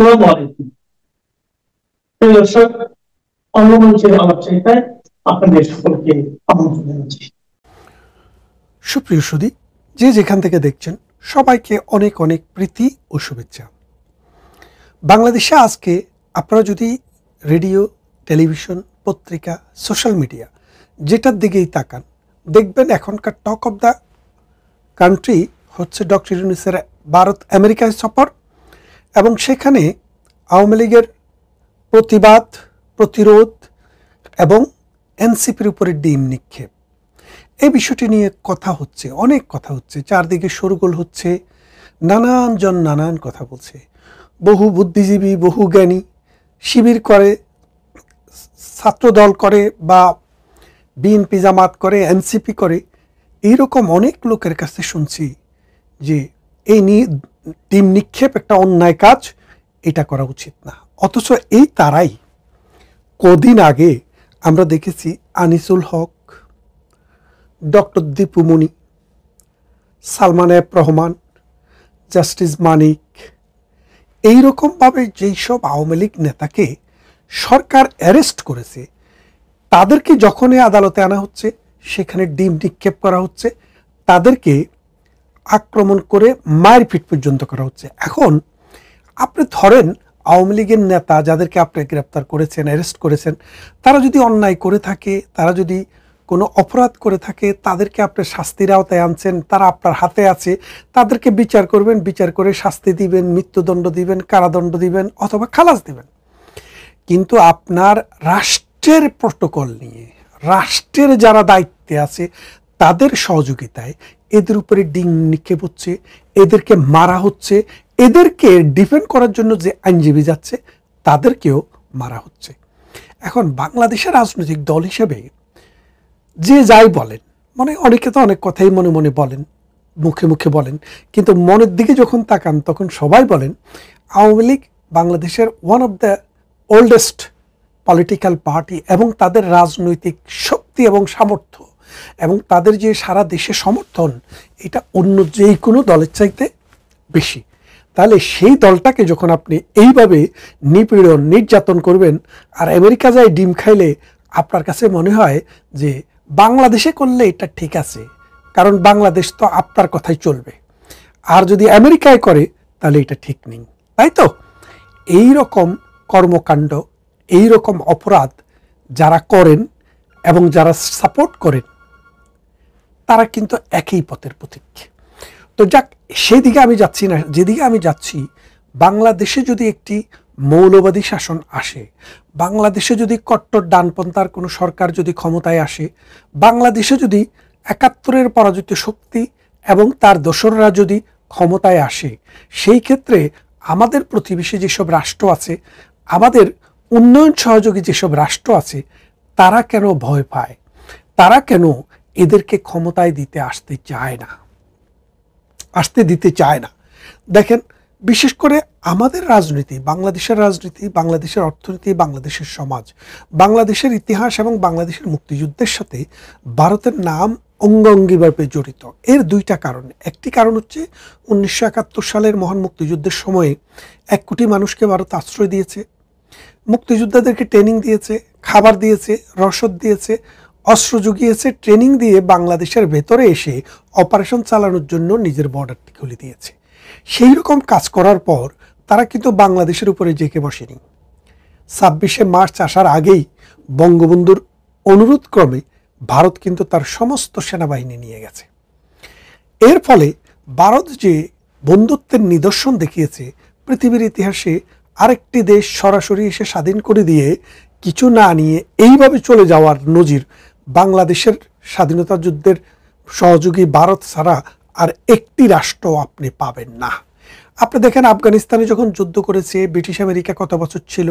আসসালামু আলাইকুম। প্রিয় দর্শক, অন্য মঞ্চের আলোচনায় আপনাদের সকলকে আমন্ত্রণ জানাচ্ছি। সুপ্রিয় সুধী, যে যেখান থেকে দেখছেন সবাইকে অনেক অনেক প্রীতি ও শুভেচ্ছা। বাংলাদেশে আজকে আপনারা যদি রেডিও, টেলিভিশন, পত্রিকা, সোশ্যাল মিডিয়া যেটার দিকেই তাকান, দেখবেন এখনকার টক অফ দ্য কান্ট্রি হচ্ছে ডক্টর ইউনূসের ভারত আমেরিকায় সফর, এবং সেখানে আওয়ামী লীগের প্রতিবাদ, প্রতিরোধ এবং এনসিপির উপরে ডিম নিক্ষেপ, এই বিষয়টি নিয়ে কথা হচ্ছে, অনেক কথা হচ্ছে, চারদিকে শোরগোল হচ্ছে, নানানজন নানান কথা বলছে। বহু বুদ্ধিজীবী, বহু জ্ঞানী শিবির করে, ছাত্রদল করে, বা বিএনপি জামাত করে, এনসিপি করে, এইরকম অনেক লোকের কাছে শুনছি যে এই ডিম নিক্ষেপ একটা অন্যায় কাজ, এটা করা উচিত না। অথচ এই তারাই কদিন আগে আমরা দেখেছি Anisul Haque, doctor Dipu Moni, Salman F Rahman, justice Manik, এইরকমভাবে যেই সব আওয়ামী লীগ নেতাকে সরকার অ্যারেস্ট করেছে, তাদেরকে যখনই আদালতে আনা হচ্ছে সেখানে ডিম নিক্ষেপ করা হচ্ছে, তাদেরকে আক্রমণ করে মারপিট পর্যন্ত করা হচ্ছে। এখন আপনি ধরেন আওয়ামী লীগের নেতা যাদেরকে আপনি গ্রেপ্তার করেছেন, অ্যারেস্ট করেছেন, তারা যদি অন্যায় করে থাকে, তারা যদি কোনো অপরাধ করে থাকে, তাদেরকে আপনি শাস্তির আওতায় আনছেন, তারা আপনার হাতে আছে, তাদেরকে বিচার করবেন, বিচার করে শাস্তি দিবেন, মৃত্যুদণ্ড দিবেন, কারাদণ্ড দিবেন, অথবা খালাস দিবেন। কিন্তু আপনার রাষ্ট্রের প্রটোকল নিয়ে, রাষ্ট্রের যারা দায়িত্বে আছে তাদের সহযোগিতায় এদের উপরে ডিম নিক্ষেপ হচ্ছে, এদেরকে মারা হচ্ছে, এদেরকে ডিফেন্ড করার জন্য যে আইনজীবী যাচ্ছে তাদেরকেও মারা হচ্ছে। এখন বাংলাদেশের রাজনৈতিক দল হিসেবে যে যাই বলেন, মানে অনেকে তো অনেক কথাই মনে মনে বলেন, মুখে মুখে বলেন, কিন্তু মনের দিকে যখন তাকান তখন সবাই বলেন আওয়ামী লীগ বাংলাদেশের one of the oldest political party, এবং তাদের রাজনৈতিক শক্তি এবং সামর্থ্য এবং তাদের যে সারা দেশে সমর্থন, এটা অন্য যে কোনো দলের চাইতে বেশি। তাহলে সেই দলটাকে যখন আপনি এইভাবে নিপীড়ন, নির্যাতন করবেন, আর আমেরিকা যায় ডিম খাইলে আপনার কাছে মনে হয় যে বাংলাদেশে করলে এটা ঠিক আছে, কারণ বাংলাদেশ তো আপনার কথাই চলবে, আর যদি আমেরিকায় করে তাহলে এটা ঠিক নেই, তাই তো? এই রকম কর্মকাণ্ড, এই রকম অপরাধ যারা করেন এবং যারা সাপোর্ট করেন, তারা কিন্তু একই পথের পথিক। তো যাক, সেদিকে আমি যাচ্ছি না। যেদিকে আমি যাচ্ছি, বাংলাদেশে যদি একটি মৌলবাদী শাসন আসে, বাংলাদেশে যদি কট্টর ডানপন্থার কোনো সরকার যদি ক্ষমতায় আসে, বাংলাদেশে যদি ৭১-এর পরাজিত শক্তি এবং তার দোসররা যদি ক্ষমতায় আসে, সেই ক্ষেত্রে আমাদের প্রতিবেশী যেসব রাষ্ট্র আছে, আমাদের উন্নয়ন সহযোগী যেসব রাষ্ট্র আছে, তারা কেন ভয় পায়? তারা কেন এদেরকে ক্ষমতায় আসতে দিতে চায় না? দেখেন, বিশেষ করে আমাদের রাজনীতি, বাংলাদেশের রাজনীতি, বাংলাদেশের অর্থনীতি, বাংলাদেশের সমাজ, বাংলাদেশের ইতিহাস এবং বাংলাদেশের মুক্তিযুদ্ধের সাথে ভারতের নাম অঙ্গাঙ্গিভাবে জড়িত। এর দুইটা কারণ। একটি কারণ হচ্ছে ১৯৭১ সালের মহান মুক্তিযুদ্ধের সময়ে ১ কোটি মানুষকে ভারত আশ্রয় দিয়েছে, মুক্তিযোদ্ধাদেরকে ট্রেনিং দিয়েছে, খাবার দিয়েছে, রসদ দিয়েছে, অস্ত্র জুগিয়েছে, ট্রেনিং দিয়ে বাংলাদেশের ভেতরে এসে অপারেশন চালানোর জন্য নিজের বর্ডারটি খুলে দিয়েছে। সেই রকম কাজ করার পর তারা কিন্তু বাংলাদেশের উপরে জেঁকে বসেনি। ২৬শে মার্চ আসার আগেই বঙ্গবন্ধুর অনুরোধ ক্রমে ভারত কিন্তু তার সমস্ত সেনাবাহিনী নিয়ে গেছে। এর ফলে ভারত যে বন্ধুত্বের নিদর্শন দেখিয়েছে, পৃথিবীর ইতিহাসে আরেকটি দেশ সরাসরি এসে স্বাধীন করে দিয়ে কিছু না নিয়ে এইভাবে চলে যাওয়ার নজির বাংলাদেশের স্বাধীনতা যুদ্ধের সহযোগী ভারত ছাড়া আর একটি রাষ্ট্র আপনি পাবেন না। আপনি দেখেন, আফগানিস্তানে যখন যুদ্ধ করেছে, ব্রিটিশ আমেরিকা কত বছর ছিল,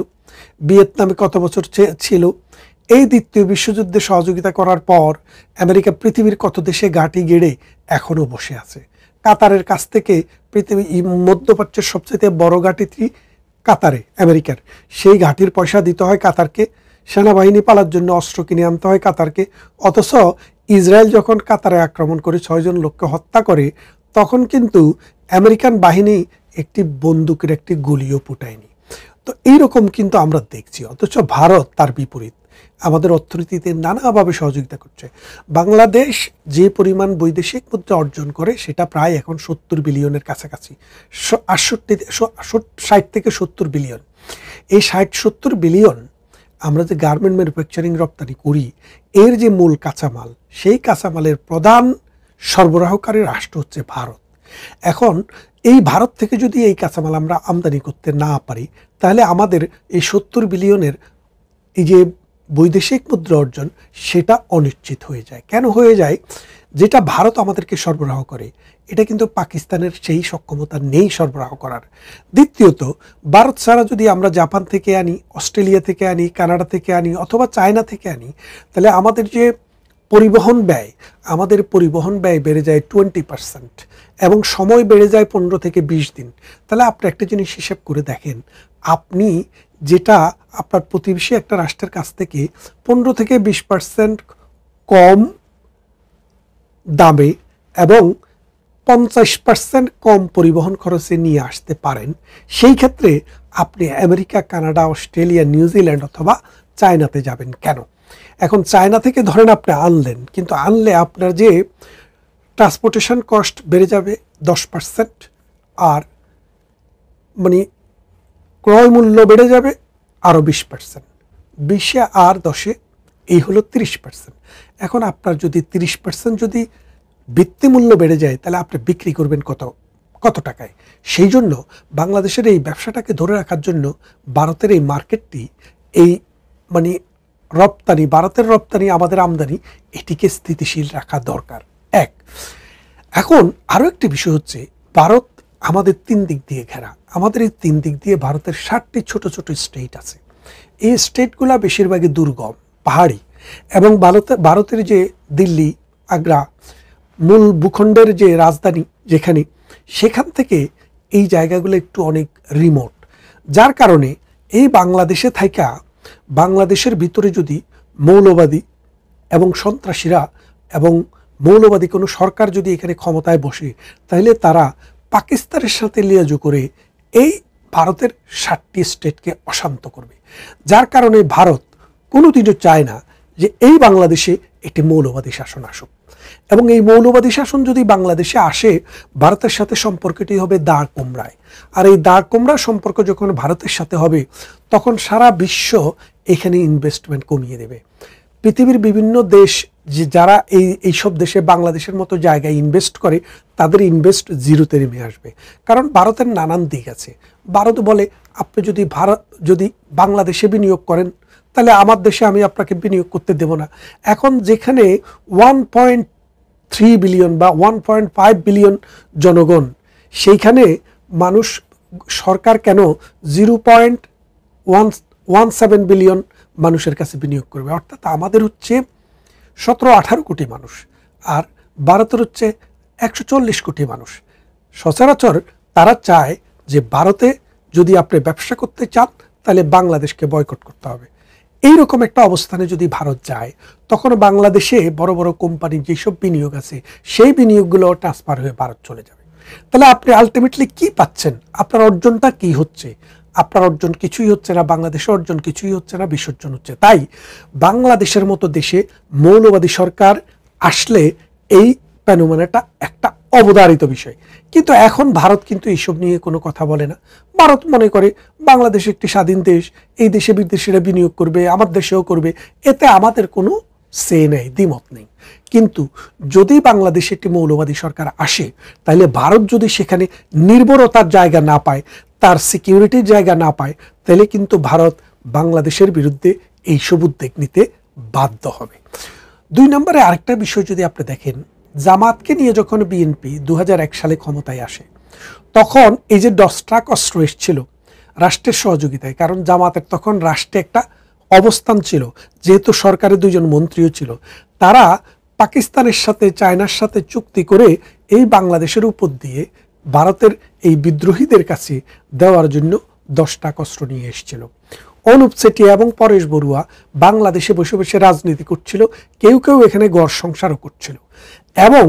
ভিয়েতনামে কত বছর ছিল, এই দ্বিতীয় বিশ্বযুদ্ধে সহযোগিতা করার পর আমেরিকা পৃথিবীর কত দেশে ঘাঁটি গেড়ে এখনও বসে আছে। কাতারের কাছ থেকে, পৃথিবী মধ্যপ্রাচ্যের সবচেয়ে বড় ঘাঁটিটি কাতারে আমেরিকার, সেই ঘাঁটির পয়সা দিতে হয় কাতারকে, সেনাবাহিনী পালার জন্য অস্ত্র কিনে আনতে হয় কাতারকে। অথচ ইসরায়েল যখন কাতারে আক্রমণ করে ৬ জন লোককে হত্যা করে, তখন কিন্তু আমেরিকান বাহিনী একটি বন্দুকের একটি গুলিও ফুটায়নি। তো এইরকম কিন্তু আমরা দেখছি, অথচ ভারত তার বিপরীত আমাদের অর্থনীতিতে নানাভাবে সহযোগিতা করছে। বাংলাদেশ যে পরিমাণ বৈদেশিক মুদ্রা অর্জন করে সেটা প্রায় এখন 70 বিলিয়নের কাছাকাছি, 60 থেকে 70 বিলিয়ন। এই 60-70 বিলিয়ন আমরা যে গার্মেন্ট ম্যানুফ্যাকচারিং রপ্তানি করি, এর যে মূল কাঁচামাল, সেই কাঁচামালের প্রধান সরবরাহকারী রাষ্ট্র হচ্ছে ভারত। এখন এই ভারত থেকে যদি এই কাঁচামাল আমরা আমদানি করতে না পারি, তাহলে আমাদের এই 70 বিলিয়নের এই যে বৈদেশিক মুদ্রা অর্জন সেটা অনিশ্চিত হয়ে যায়। কেন হয়ে যায়? যেটা ভারত আমাদেরকে সরবরাহ করে এটা কিন্তু পাকিস্তানের সেই সক্ষমতা নেই সরবরাহ করার। দ্বিতীয়ত, ভারত ছাড়া যদি আমরা জাপান থেকে আনি, অস্ট্রেলিয়া থেকে আনি, কানাডা থেকে আনি অথবা চায়না থেকে আনি, তাহলে আমাদের যে পরিবহন ব্যয় বেড়ে যায় 20% এবং সময় বেড়ে যায় 15 থেকে 20 দিন। তাহলে আপনি একটা জিনিস হিসেব করে দেখেন, আপনি যেটা আপনার প্রতিবেশী একটা রাষ্ট্রের কাছ থেকে 15 থেকে 20% কম দামে এবং 50% কম পরিবহন খরচে নিয়ে আসতে পারেন, সেই ক্ষেত্রে আপনি আমেরিকা, কানাডা, অস্ট্রেলিয়া, নিউজিল্যান্ড অথবা চায়নাতে যাবেন কেন? এখন চায়না থেকে ধরেন আপনি আনলেন, কিন্তু আনলে আপনার যে ট্রান্সপোর্টেশন কস্ট বেড়ে যাবে 10%, আর মানে ক্রয় মূল্য বেড়ে যাবে আরও 20%। 20 আর 10 এই হলো 30%। এখন আপনার যদি 30% যদি ভিত্তিমূল্য বেড়ে যায়, তাহলে আপনি বিক্রি করবেন কত টাকায়? সেই জন্য বাংলাদেশের এই ব্যবসাটাকে ধরে রাখার জন্য ভারতের এই মার্কেটটি, এই মানে রপ্তানি, ভারতের রপ্তানি আমাদের আমদানি, এটিকে স্থিতিশীল রাখা দরকার। এখন আরও একটি বিষয় হচ্ছে, ভারত আমাদের 3 দিক দিয়ে ঘেরা। আমাদের এই 3 দিক দিয়ে ভারতের 60টি ছোট ছোট স্টেট আছে। এই স্টেটগুলো বেশিরভাগই দুর্গম, পাহাড়ি, এবং ভারতের যে দিল্লি, আগ্রা, মূল ভূখণ্ডের যে রাজধানী যেখানে, সেখান থেকে এই জায়গাগুলো একটু অনেক রিমোট, যার কারণে এই বাংলাদেশে থাইকা বাংলাদেশের ভিতরে যদি মৌলবাদী এবং সন্ত্রাসীরা এবং মৌলবাদী কোনো সরকার যদি এখানে ক্ষমতায় বসে, তাহলে তারা পাকিস্তানের সাথে লিয়াজো করে এই ভারতের 60টি স্টেটকে অশান্ত করবে। যার কারণে ভারত কোনোদিনও চায় না যে এই বাংলাদেশে একটি মৌলবাদী শাসন আসুক, এবং এই মৌলবাদী শাসন যদি বাংলাদেশে আসে, ভারতের সাথে সম্পর্কটি হবে দাঁড় কোমড়ায়। আর এই দাঁড় কোমড়া সম্পর্ক যখন ভারতের সাথে হবে, তখন সারা বিশ্ব এখানে ইনভেস্টমেন্ট কমিয়ে দেবে। পৃথিবীর বিভিন্ন দেশ যারা এইসব দেশে বাংলাদেশের মতো জায়গায় ইনভেস্ট করে, তাদের ইনভেস্ট জিরোতে নেমে আসবে। কারণ ভারতের নানান দিক আছে। ভারত বলে, আপনি যদি বাংলাদেশে বিনিয়োগ করেন, তাহলে আমার দেশে আমি আপনাকে বিনিয়োগ করতে দেব না। এখন যেখানে 1.3 বিলিয়ন বা 1.5 বিলিয়ন জনগণ, সেইখানে সরকার কেন 0.17 বিলিয়ন মানুষের কাছে বিনিয়োগ করবে? অর্থাৎ আমাদের হচ্ছে 17-18 কোটি মানুষ, আর ভারতের হচ্ছে 140 কোটি মানুষ। সচরাচর তারা চায় যে ভারতে যদি আপনি ব্যবসা করতে চান, তাহলে বাংলাদেশকে বয়কট করতে হবে। এইরকম একটা অবস্থানে যদি ভারত যায়, তখন বাংলাদেশে বড় বড় কোম্পানির যেসব বিনিয়োগ আছে, সেই বিনিয়োগগুলো ট্রান্সফার হয়ে ভারত চলে যাবে। তাহলে আপনি আলটিমেটলি কি পাচ্ছেন? আপনার অর্জনটা কি হচ্ছে? আপনার অর্জন কিছুই হচ্ছে না, বাংলাদেশের অর্জন কিছুই হচ্ছে না, বিসর্জন হচ্ছে। তাই বাংলাদেশের মতো দেশে মৌলবাদী সরকার আসলে এই ফেনোমেনাটা একটা অবধারিত বিষয়। কিন্তু এখন ভারত কিন্তু এইসব নিয়ে কোনো কথা বলে না। ভারত মনে করে বাংলাদেশ একটি স্বাধীন দেশ, এই দেশে বিদেশিরা বিনিয়োগ করবে, আমার দেশেও করবে, এতে আমাদের কোনো সে নেই, দ্বিমত নেই। কিন্তু যদি বাংলাদেশে একটি মৌলবাদী সরকার আসে, তাহলে ভারত যদি সেখানে নির্ভরতার জায়গা না পায়, তার সিকিউরিটির জায়গা না পায়, তাহলে কিন্তু ভারত বাংলাদেশের বিরুদ্ধে এইসব উদ্যোগ নিতে বাধ্য হবে। 2 নম্বরে আরেকটা বিষয় যদি আপনি দেখেন, জামাতকে নিয়ে যখন বিএনপি 2001 সালে ক্ষমতায় আসে, তখন এই যে 10 ট্রাক অস্ত্র এসেছিল রাষ্ট্রের সহযোগিতায়, কারণ জামাতের তখন রাষ্ট্রে একটা অবস্থান ছিল, যেহেতু সরকারে 2 জন মন্ত্রীও ছিল, তারা পাকিস্তানের সাথে, চায়নার সাথে চুক্তি করে এই বাংলাদেশের উপর দিয়ে ভারতের এই বিদ্রোহীদের কাছে দেওয়ার জন্য 10 ট্রাক অস্ত্র নিয়ে এসেছিল। অনুপ চেটিয়া এবং পরেশ বড়ুয়া বাংলাদেশে বসে বসে রাজনীতি করছিল, কেউ কেউ এখানে ঘর সংসারও করছিল, এবং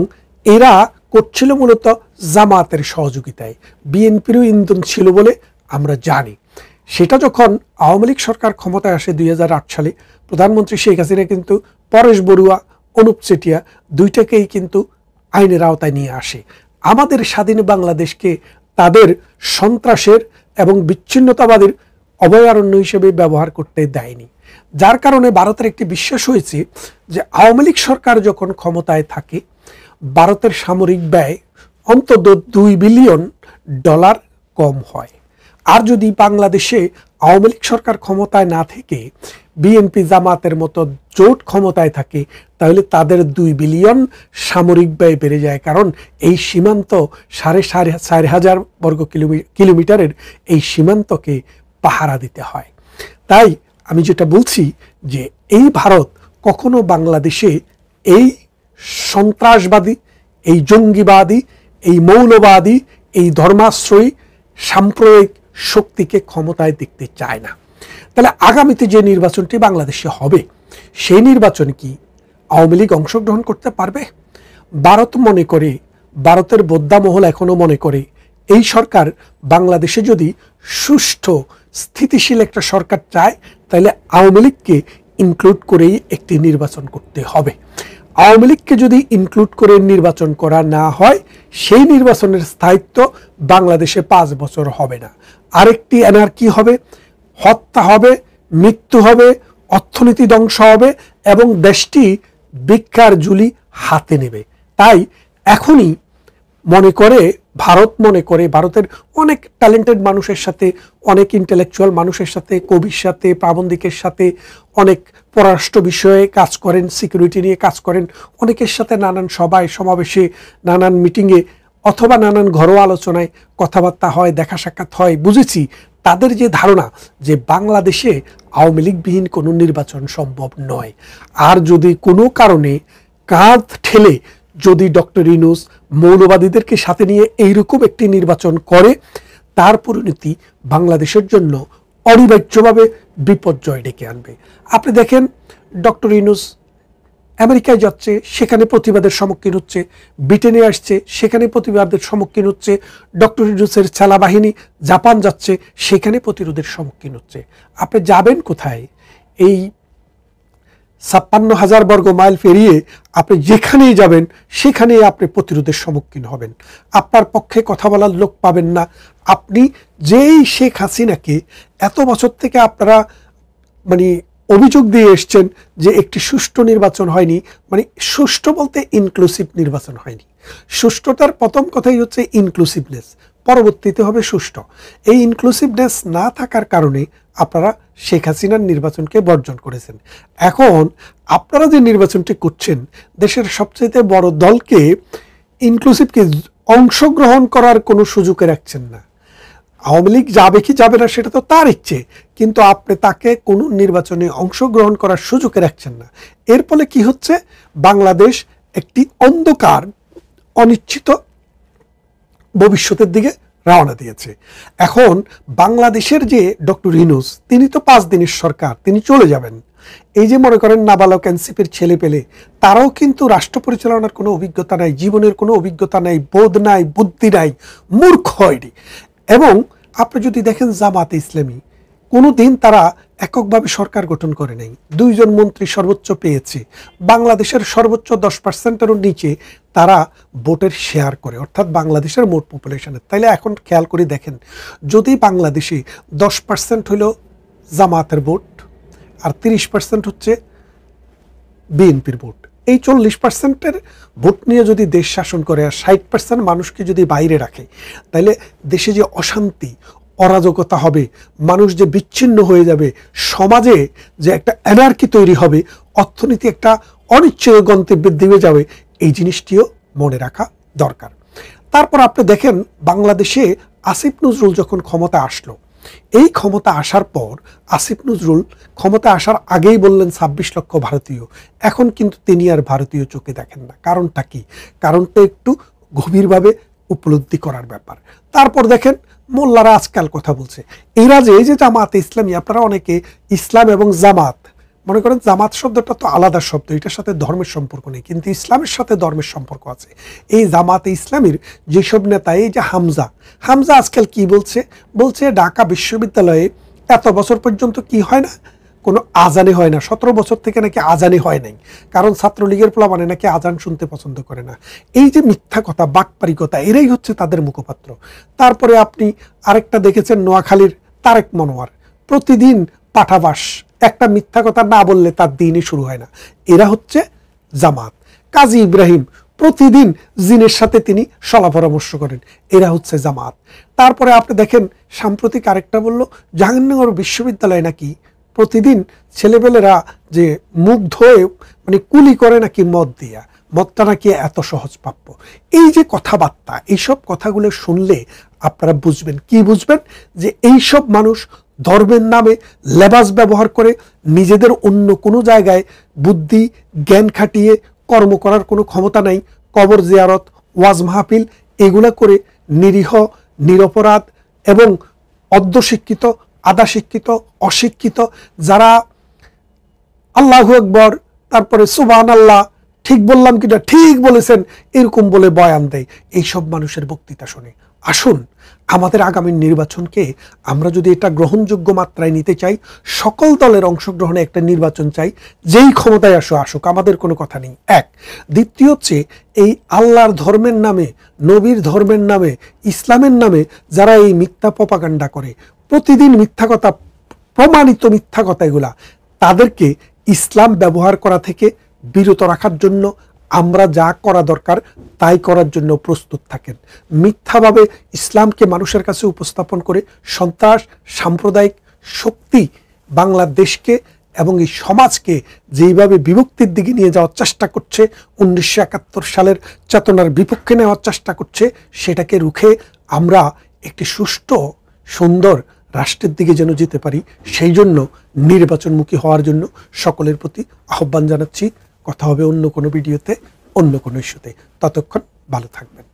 এরা করছিল মূলত জামাতের সহযোগিতায়। বিএনপিরও ইন্ধন ছিল বলে আমরা জানি। সেটা যখন আওয়ামী লীগ সরকার ক্ষমতায় আসে 2008 সালে, প্রধানমন্ত্রী শেখ হাসিনা কিন্তু পরেশ বড়ুয়া, অনুপ চেটিয়া দুইটাকেই কিন্তু আইনের আওতায় নিয়ে আসে। আমাদের স্বাধীন বাংলাদেশকে তাদের সন্ত্রাসের এবং বিচ্ছিন্নতাবাদের অভয়ারণ্য হিসেবে ব্যবহার করতে দেয়নি, যার কারণে ভারতের একটি বিশ্বাস হয়েছে যে আওয়ামী লীগ সরকার যখন ক্ষমতায় থাকে ভারতের সামরিক ব্যয় অন্তত $2 বিলিয়ন কম হয়। আর যদি বাংলাদেশে আওয়ামী লীগ সরকার ক্ষমতায় না থেকে বিএনপি জামাতের মতো জোট ক্ষমতায় থাকে, তাহলে তাদের 2 বিলিয়ন সামরিক ব্যয় বেড়ে যায়, কারণ এই সীমান্ত 4,500 বর্গ কিলোমিটারের এই সীমান্তকে পাহারা দিতে হয়। তাই আমি যেটা বলছি যে এই ভারত কখনো বাংলাদেশে এই সন্ত্রাসবাদী, এই জঙ্গিবাদী, এই মৌলবাদী, এই ধর্মাশ্রয়ী সাম্প্রদায়িক শক্তিকে ক্ষমতায় দেখতে চায় না। তাহলে আগামীতে যে নির্বাচনটি বাংলাদেশে হবে, সেই নির্বাচনে কি আওয়ামী লীগ অংশগ্রহণ করতে পারবে? ভারত মনে করে, ভারতের বোদ্ধা মহল এখনো মনে করে, এই সরকার বাংলাদেশে যদি সুষ্ঠু স্থিতিশীল একটা সরকার চায়, তাহলে আওয়ামী লীগকে ইনক্লুড করেই একটি নির্বাচন করতে হবে। আওয়ামী লীগকে যদি ইনক্লুড করে নির্বাচন করা না হয়, সেই নির্বাচনের স্থায়িত্ব বাংলাদেশে 5 বছর হবে না। আরেকটি অ্যানার্কি হবে, হত্যা হবে, মৃত্যু হবে, অর্থনীতি ধ্বংস হবে এবং দেশটি ভিক্ষার ঝুলি হাতে নেবে। তাই এখনই ভারতের অনেক ট্যালেন্টেড মানুষের সাথে, অনেক ইন্টেলেকচুয়াল মানুষের সাথে, কবির সাথে, প্রাবন্ধিকের সাথে, অনেক পররাষ্ট্র বিষয়ে কাজ করেন, সিকিউরিটি নিয়ে কাজ করেন, অনেকের সাথে নানান সভায় সমাবেশে, নানান মিটিংয়ে অথবা নানান ঘরোয়া আলোচনায় কথাবার্তা হয়, দেখা সাক্ষাৎ হয়। বুঝেছি তাদের যে ধারণা যে বাংলাদেশে আওয়ামী লীগবিহীন কোনো নির্বাচন সম্ভব নয়। আর যদি কোনো কারণে কাঁধ ঠেলে যদি ডক্টর ইউনূস মৌলবাদীদেরকে সাথে নিয়ে এইরকম একটি নির্বাচন করে, তার পরিণতি বাংলাদেশের জন্য অনিবার্যভাবে বিপর্যয় ডেকে আনবে। আপনি দেখেন ডক্টর ইউনূস আমেরিকায় যাচ্ছে, সেখানে প্রতিবাদের সম্মুখীন হচ্ছে, ব্রিটেনে আসছে, সেখানে প্রতিবাদের সম্মুখীন হচ্ছে, ডক্টর ইউনূসের সেনাবাহিনী জাপান যাচ্ছে, সেখানে প্রতিরোধের সম্মুখীন হচ্ছে। আপনি যাবেন কোথায়? এই 56,000 বর্গ মাইল পেরিয়ে আপনি যেখানেই যাবেন সেখানেই আপনি প্রতিরোধের সম্মুখীন হবেন। আপনার পক্ষে কথা বলার লোক পাবেন না। আপনি যেই শেখ হাসিনাকে এত বছর থেকে আপনারা অভিযোগ দিয়ে এসছেন যে একটি সুষ্ঠু নির্বাচন হয়নি, সুষ্ঠু বলতে ইনক্লুসিভ নির্বাচন হয়নি। সুষ্ঠুতার প্রথম কথাই হচ্ছে ইনক্লুসিভনেস, পরবর্তীতে হবে সুষ্ঠু। এই ইনক্লুসিভনেস না থাকার কারণে আপনারা শেখ হাসিনার নির্বাচনকে বর্জন করেছেন। এখন আপনারা যে নির্বাচনটি করছেন, দেশের সবচেয়ে বড় দলকে ইনক্লুসিভকে অংশগ্রহণ করার কোনো সুযোগে রাখছেন না। আওয়ামী লীগ যাবে কি যাবে না সেটা তো তার ইচ্ছে, কিন্তু আপনি তাকে কোনো নির্বাচনে অংশগ্রহণ করার সুযোগে রাখছেন না। এর ফলে কি হচ্ছে? বাংলাদেশ একটি অন্ধকার অনিশ্চিত ভবিষ্যতের দিকে রওনা দিয়েছে। এখন বাংলাদেশের যে ডক্টর ইউনূস, তিনি তো 5 দিনের সরকার, তিনি চলে যাবেন। এই যে মনে করেন নাবালক এনসিপির ছেলে পেলে, তারাও কিন্তু রাষ্ট্র পরিচালনার কোনো অভিজ্ঞতা নাই, জীবনের কোনো অভিজ্ঞতা নাই, বোধ নাই, বুদ্ধি নাই, মূর্খ হয়নি। এবং আপনি যদি দেখেন জামাতে ইসলামী, কোনো দিন তারা এককভাবে সরকার গঠন করে নাই। 2 জন মন্ত্রী সর্বোচ্চ পেয়েছে। বাংলাদেশের সর্বোচ্চ 10%-এরও নিচে তারা ভোটের শেয়ার করে, অর্থাৎ বাংলাদেশের মোট পপুলেশনের। তাইলে এখন খেয়াল করে দেখেন, যদি বাংলাদেশে 10% হলো জামাতের ভোট আর 30% হচ্ছে বিএনপির ভোট, এই 40%-এর ভোট নিয়ে যদি দেশ শাসন করে আর 60% মানুষকে যদি বাইরে রাখে, তাহলে দেশে যে অশান্তি, অরাজকতা হবে, মানুষ যে বিচ্ছিন্ন হয়ে যাবে, সমাজে যে একটা অ্যানার্কি তৈরি হবে, অর্থনীতি একটা অনিশ্চয় গন্তব্যের দিকে যাবে, এই জিনিসটিও মনে রাখা দরকার। তারপর আপনি দেখেন বাংলাদেশে আসিফ নজরুল যখন ক্ষমতা আসলো, এই ক্ষমতা আসার পর আসিফ নজরুল ক্ষমতা আসার আগেই বললেন 26 লক্ষ ভারতীয়। এখন কিন্তু তিনি আর ভারতীয় চোখে দেখেন না। কারণটা কি? কারণটা একটু গভীরভাবে উপলব্ধি করার ব্যাপার। তারপর দেখেন মোল্লারা আজকাল কথা বলছে, এরা যে এই যে জামাতে ইসলামী, আপনারা অনেকে ইসলাম এবং জামাত মনে করেন, জামাত শব্দটা তো আলাদা শব্দ, এটার সাথে ধর্মের সম্পর্ক নেই, কিন্তু ইসলামের সাথে ধর্মের সম্পর্ক আছে। এই জামাতে ইসলামীর যেসব নেতা, এই যে হামজা আজকাল কি বলছে ঢাকা বিশ্ববিদ্যালয়ে এত বছর পর্যন্ত কি হয় না, কোনো আজানে হয় না। 17 বছর থেকে নাকি আজানে হয় নাই, কারণ ছাত্রলীগের পোলা মানে নাকি আজান শুনতে পছন্দ করে না। এই যে মিথ্যা কথা, বাকপারিকতা, এরাই হচ্ছে তাদের মুখপাত্র। তারপরে আপনি আরেকটা দেখেছেন, নোয়াখালীর তারেক মনোয়ার, প্রতিদিন পাঠাবাস, একটা মিথ্যা কথা না বললে তার দিনই শুরু হয় না। এরা হচ্ছে জামাত। কাজী ইব্রাহিম, প্রতিদিন জিনের সাথে তিনি সলা পরামর্শ করেন, এরা হচ্ছে জামাত। তারপরে আপনি দেখেন সাম্প্রতিক আরেকটা বলল, জাহাঙ্গীরনগর বিশ্ববিদ্যালয়ে নাকি প্রতিদিন ছেলেবেলেরা যে মুখ ধোয়ে মানে কুলি করে নাকি মদ দিয়া, মদটা নাকি এত সহজ প্রাপ্য। এই যে কথাবার্তা, এইসব কথাগুলো শুনলে আপনারা বুঝবেন, কি বুঝবেন, যে এইসব মানুষ ধর্মের নামে লেবাস ব্যবহার করে নিজেদের অন্য কোনো জায়গায় বুদ্ধি জ্ঞান খাটিয়ে কর্ম করার কোনো ক্ষমতা নাই। কবর জিয়ারত, ওয়াজ মাহফিল এগুলা করে নিরীহ, নিরপরাধ এবং অর্ধশিক্ষিত, আধা শিক্ষিত, অশিক্ষিত যারা আল্লাহু আকবার, তারপরে সুবহানাল্লাহ, ঠিক বললাম কিনা, ঠিক বলেছেন, এরকম বলে বয়ান দেয়, এইসব মানুষের বক্তৃতা শুনে। আসুন, আমাদের আগামী নির্বাচনকে আমরা যদি এটা গ্রহণযোগ্য মাত্রায় নিতে চাই, সকল দলের অংশগ্রহণে একটা নির্বাচন চাই, যেই ক্ষমতায় আসুক, আমাদের কোনো কথা নেই। এক, দ্বিতীয় হচ্ছে এই আল্লাহর ধর্মের নামে, নবীর ধর্মের নামে, ইসলামের নামে যারা এই মিথ্যা প্রপাগান্ডা করে, প্রতিদিন মিথ্যা কথা, প্রমাণিত মিথ্যা কথা, এগুলা তাদেরকে ইসলাম ব্যবহার করা থেকে বিরত রাখার জন্য আমরা যা করা দরকার তাই করার জন্য প্রস্তুত থাকেন। মিথ্যাভাবে ইসলামকে মানুষের কাছে উপস্থাপন করে সন্ত্রাস, সাম্প্রদায়িক শক্তি বাংলাদেশকে এবং এই সমাজকে যেইভাবে বিভক্তির দিকে নিয়ে যাওয়ার চেষ্টা করছে, 1971 সালের চেতনার বিপক্ষে নেওয়ার চেষ্টা করছে, সেটাকে রুখে আমরা একটি সুষ্ঠু সুন্দর রাষ্ট্রের দিকে যেন যেতে পারি, সেই জন্য নির্বাচনমুখী হওয়ার জন্য সকলের প্রতি আহ্বান জানাচ্ছি। কথা হবে অন্য কোনো ভিডিওতে, অন্য কোনো ইস্যুতে। ততক্ষণ ভালো থাকবেন।